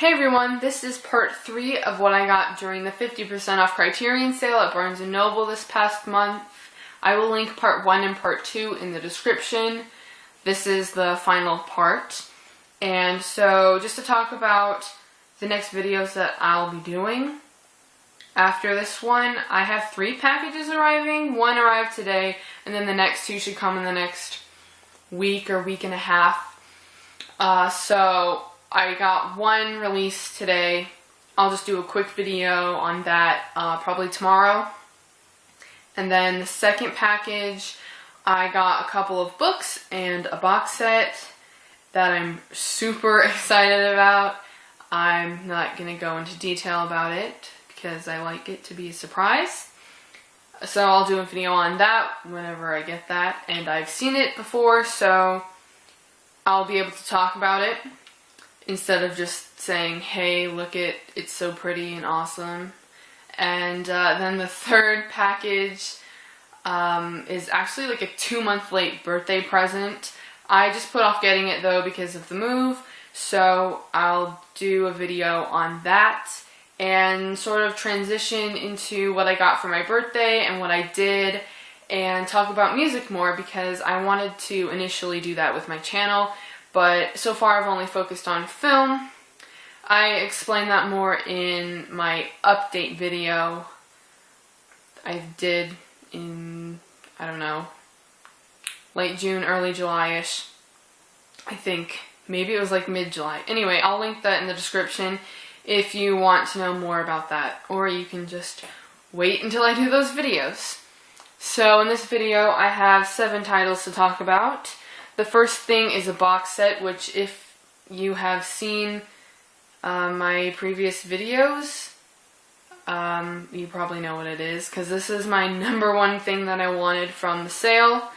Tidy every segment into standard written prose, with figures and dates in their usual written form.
Hey everyone, this is part 3 of what I got during the 50% off Criterion sale at Barnes & Noble this past month. I will link part 1 and part 2 in the description. This is the final part. And so just to talk about the next videos that I'll be doing. After this one, I have 3 packages arriving. 1 arrived today, and then the next 2 should come in the next week or week and a half. So I got 1 release today. I'll just do a quick video on that probably tomorrow. And then the second package, I got a couple of books and a box set that I'm super excited about. I'm not going to go into detail about it because I like it to be a surprise. So I'll do a video on that whenever I get that. And I've seen it before, so I'll be able to talk about it instead of just saying, hey, look it, it's so pretty and awesome. And then the third package is actually like a 2-month late birthday present. I just put off getting it though because of the move, so I'll do a video on that and sort of transition into what I got for my birthday and what I did and talk about music more because I wanted to initially do that with my channel. But so far I've only focused on film. I explained that more in my update video I did in, I don't know, late June, early July-ish. I think. Maybe it was like mid-July. Anyway, I'll link that in the description if you want to know more about that. Or you can just wait until I do those videos. So in this video I have 7 titles to talk about. The first thing is a box set, which if you have seen my previous videos, you probably know what it is, because this is my #1 thing that I wanted from the sale.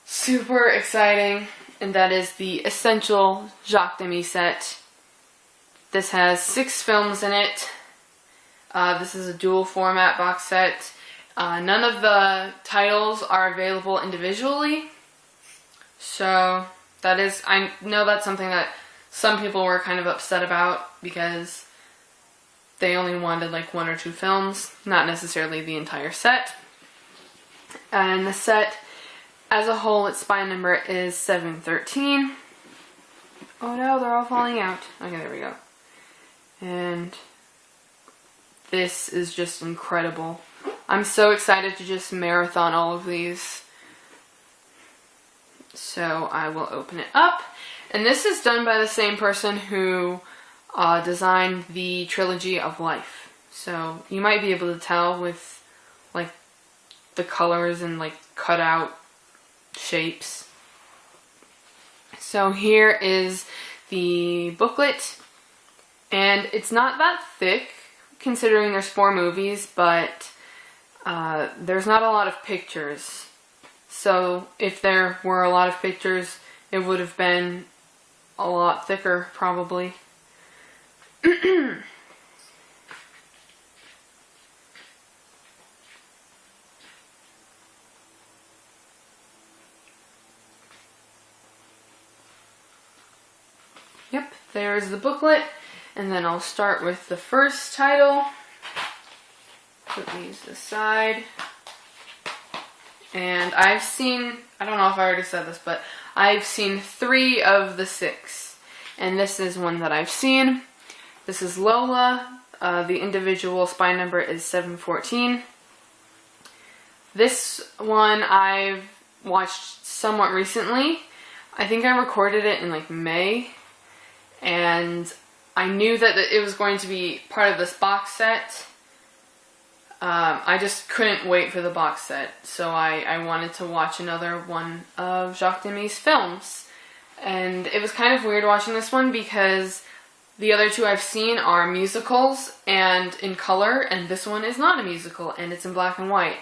Super exciting, and that is the Essential Jacques Demy set. This has 6 films in it. This is a dual format box set. None of the titles are available individually. So that is, I know that's something that some people were kind of upset about because they only wanted like 1 or 2 films, not necessarily the entire set. And the set as a whole, its spine number is 713. Oh no, they're all falling out. Okay, there we go. And this is just incredible. I'm so excited to just marathon all of these. So I will open it up. And this is done by the same person who designed the Trilogy of Life. So you might be able to tell with like the colors and like cut out shapes. So here is the booklet. And it's not that thick considering there's 4 movies, but there's not a lot of pictures. So if there were a lot of pictures, it would have been a lot thicker, probably. Yep, there's the booklet. And then I'll start with the first title. Put these aside. And I've seen, I don't know if I already said this, but I've seen 3 of the 6. And this is one that I've seen. This is Lola. The individual spine number is 714. This one I've watched somewhat recently. I think I recorded it in like May. And I knew that it was going to be part of this box set. I just couldn't wait for the box set, so I wanted to watch another one of Jacques Demy's films. And it was kind of weird watching this one because the other 2 I've seen are musicals and in color, and this one is not a musical and it's in black and white.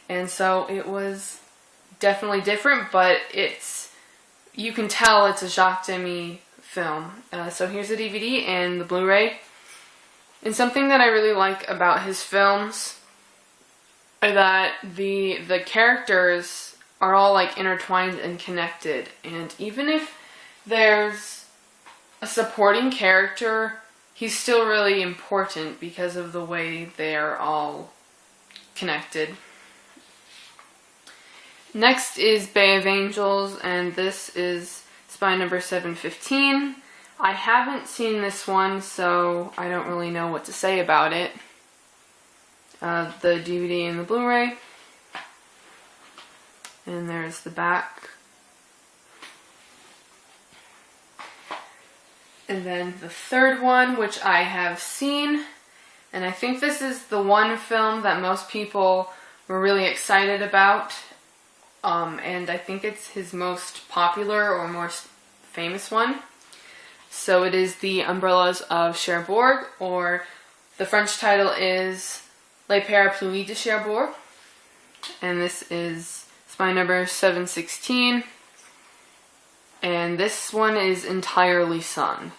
And so it was definitely different, but you can tell it's a Jacques Demy film. So here's the DVD and the Blu-ray. And something that I really like about his films are that the characters are all like intertwined and connected, and even if there's a supporting character he's still really important because of the way they're all connected. Next is Bay of Angels, and this is spine number 715. I haven't seen this one, so I don't really know what to say about it. The DVD and the Blu-ray. And there's the back. And then the third one, which I have seen, and I think this is the one film that most people were really excited about, and I think it's his most popular or most famous one. So it is The Umbrellas of Cherbourg, or the French title is Les Parapluies de Cherbourg, and this is spine number 716. And this one is entirely sung.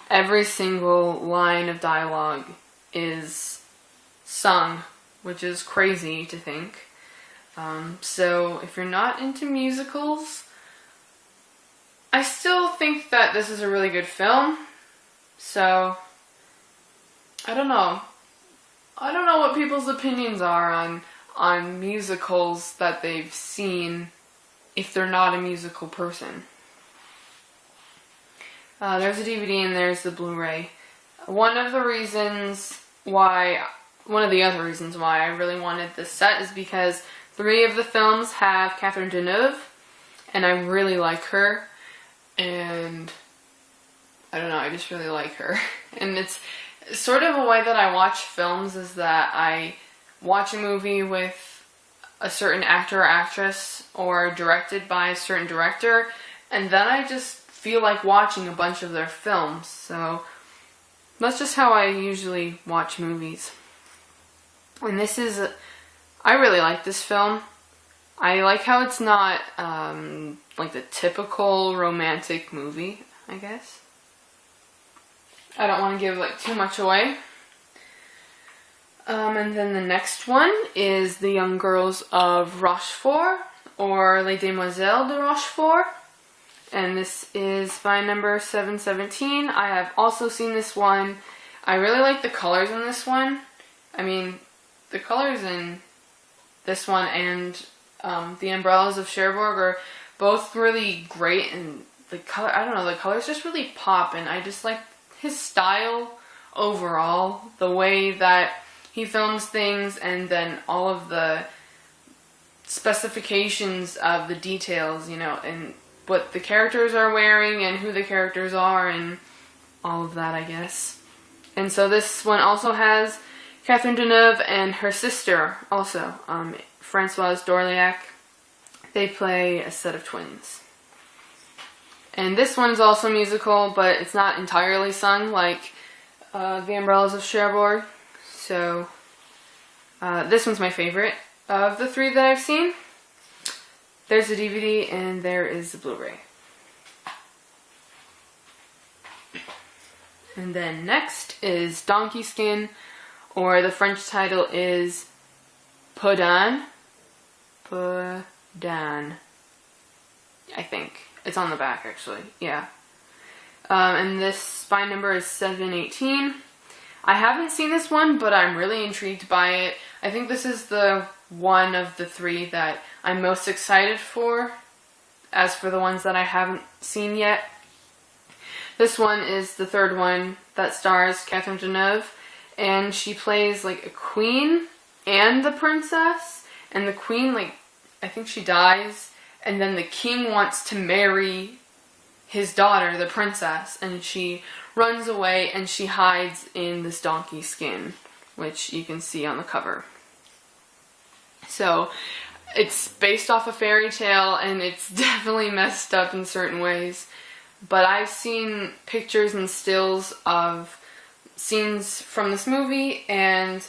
Every single line of dialogue is sung, which is crazy to think. So if you're not into musicals, I still think that this is a really good film. So, I don't know. I don't know what people's opinions are on musicals that they've seen if they're not a musical person. There's a DVD and there's the Blu-ray. One of the other reasons why I really wanted this set is because 3 of the films have Catherine Deneuve, and I really like her, and I don't know, I just really like her. And it's sort of a way that I watch films is that I watch a movie with a certain actor or actress, or directed by a certain director, and then I just feel like watching a bunch of their films. So that's just how I usually watch movies. And this is, I really like this film. I like how it's not like the typical romantic movie, I guess. I don't want to give like too much away. And then the next one is The Young Girls of Rochefort, or Les Demoiselles de Rochefort. And this is spine number 717. I have also seen this one. I really like the colors in this one. I mean, the colors in this one and The Umbrellas of Cherbourg are both really great, and the color, I don't know, the colors just really pop, and I just like his style overall, the way that he films things, and then all of the specifications of the details, you know, and what the characters are wearing and who the characters are and all of that, I guess. And so this one also has Catherine Deneuve and her sister also, Françoise Dorléac. They play a set of twins. And this one's also musical, but it's not entirely sung like The Umbrellas of Cherbourg. So this one's my favorite of the 3 that I've seen. There's the DVD and there is the Blu-ray. And then next is Donkey Skin, or the French title is Peau d'Âne. Peau d'Âne. I think. It's on the back, actually. Yeah. And this spine number is 718. I haven't seen this one, but I'm really intrigued by it. I think this is the one of the 3 that I'm most excited for, as for the ones that I haven't seen yet. This one is the 3rd one that stars Catherine Deneuve, and she plays like a queen and the princess, and the queen, like, I think she dies, and then the king wants to marry his daughter, the princess, and she runs away and she hides in this donkey skin, which you can see on the cover. So it's based off a fairy tale, and it's definitely messed up in certain ways, but I've seen pictures and stills of scenes from this movie, and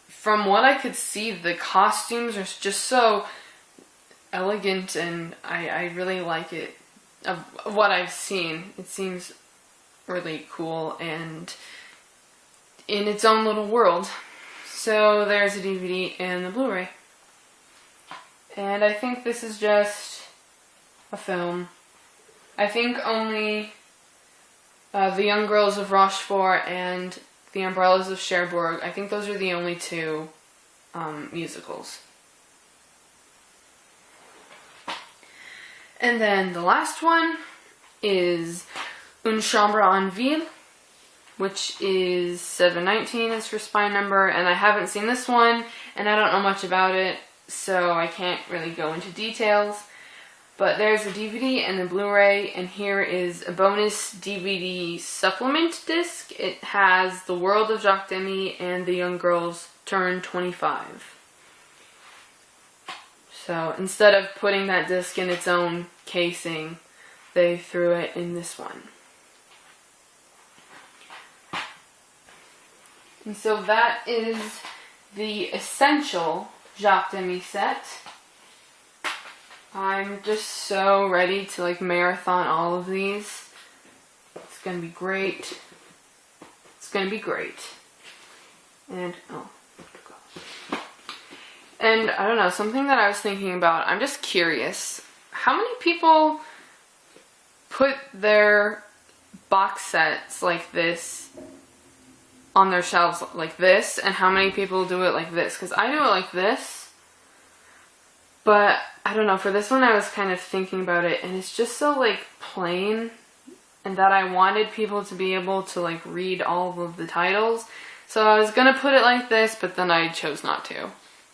from what I could see, the costumes are just so elegant, and I really like it. Of what I've seen, it seems really cool and in its own little world. So there's a DVD and the Blu-ray. And I think this is just a film. I think only The Young Girls of Rochefort and The Umbrellas of Cherbourg. I think those are the only two musicals. And then the last one is Une Chambre en Ville, which is 719 is her spine number, and I haven't seen this one, and I don't know much about it, so I can't really go into details. But there's a DVD and a Blu-ray, and here is a bonus DVD supplement disc. It has The World of Jacques Demy and The Young Girls Turn 25. So instead of putting that disc in its own casing, they threw it in this one. And so that is the essential Jacques Demy set. I'm just so ready to like marathon all of these. It's gonna be great. It's gonna be great. And oh god. And I don't know, something that I was thinking about, I'm just curious. How many people put their box sets like this on their shelves like this, and how many people do it like this? Because I do it like this, but I don't know, for this one I was kind of thinking about it, and it's just so like plain, and that I wanted people to be able to like read all of the titles, so I was gonna put it like this, but then I chose not to.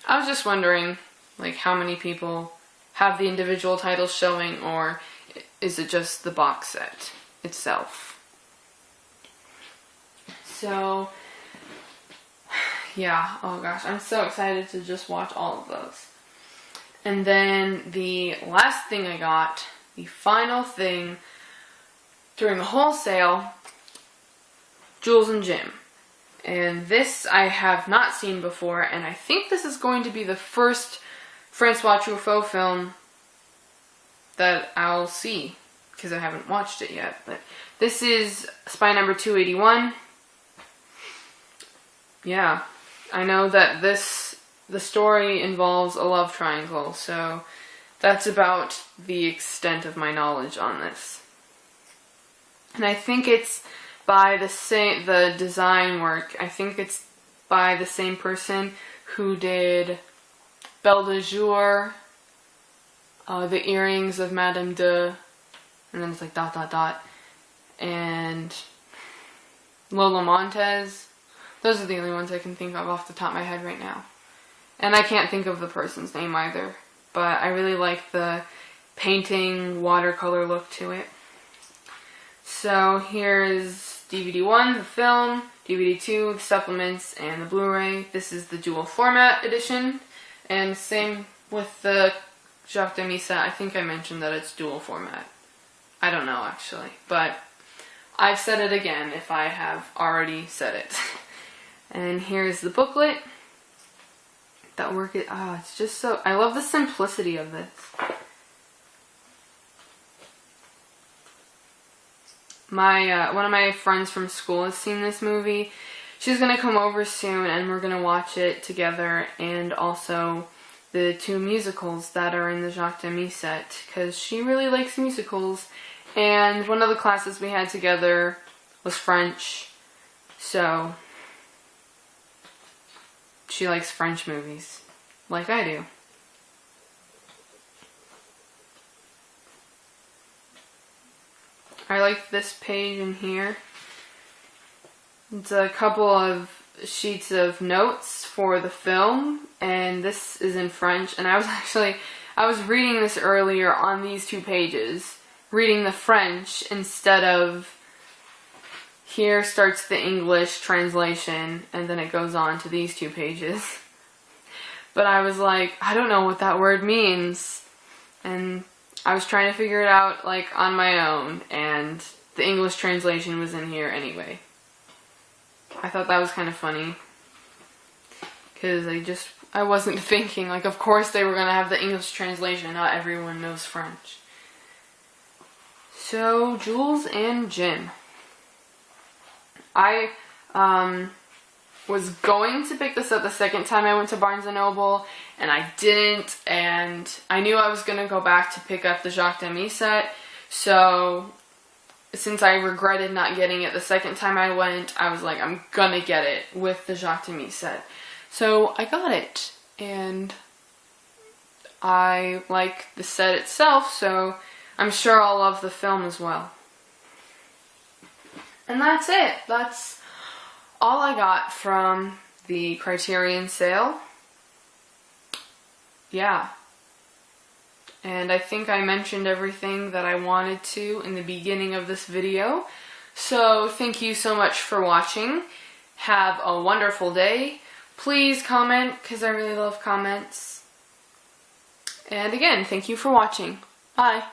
I was just wondering like how many people have the individual titles showing, or is it just the box set itself? So, yeah, oh gosh, I'm so excited to just watch all of those. And then the last thing I got, the final thing during the whole sale, Jules and Jim. And this I have not seen before, and I think this is going to be the first Francois Truffaut film that I'll see, because I haven't watched it yet. But this is spine number 281. Yeah, I know that the story involves a love triangle, so that's about the extent of my knowledge on this. And I think it's by the design work, I think it's by the same person who did Belle de Jour, The Earrings of Madame de, and then it's like ... and Lola Montez. Those are the only ones I can think of off the top of my head right now. And I can't think of the person's name either. But I really like the painting, watercolor look to it. So here's DVD 1, the film, DVD 2, the supplements, and the Blu-ray. This is the dual format edition. And same with the Jacques Demy set. I think I mentioned that it's dual format. I don't know actually. But I've said it again if I have already said it. And here's the booklet. That work is, it's just so, I love the simplicity of this. One of my friends from school has seen this movie. She's gonna come over soon and we're gonna watch it together, and also the two musicals that are in the Jacques Demy set, because she really likes musicals, and one of the classes we had together was French, so she likes French movies, like I do. I like this page in here. It's a couple of sheets of notes for the film, and this is in French, and I was reading this earlier on these two pages, reading the French instead of here starts the English translation, and then it goes on to these two pages. But I was like, I don't know what that word means. And I was trying to figure it out, like, on my own, and the English translation was in here anyway. I thought that was kind of funny. Because I wasn't thinking, like, of course they were going to have the English translation. Not everyone knows French. So, Jules and Jim. I was going to pick this up the second time I went to Barnes & Noble, and I didn't, and I knew I was going to go back to pick up the Jacques Demy set, so since I regretted not getting it the second time I went, I was like, I'm gonna get it with the Jacques Demy set. So I got it, and I like the set itself, so I'm sure I'll love the film as well. And that's it. That's all I got from the Criterion sale. Yeah. And I think I mentioned everything that I wanted to in the beginning of this video. So thank you so much for watching. Have a wonderful day. Please comment, because I really love comments. And again, thank you for watching. Bye.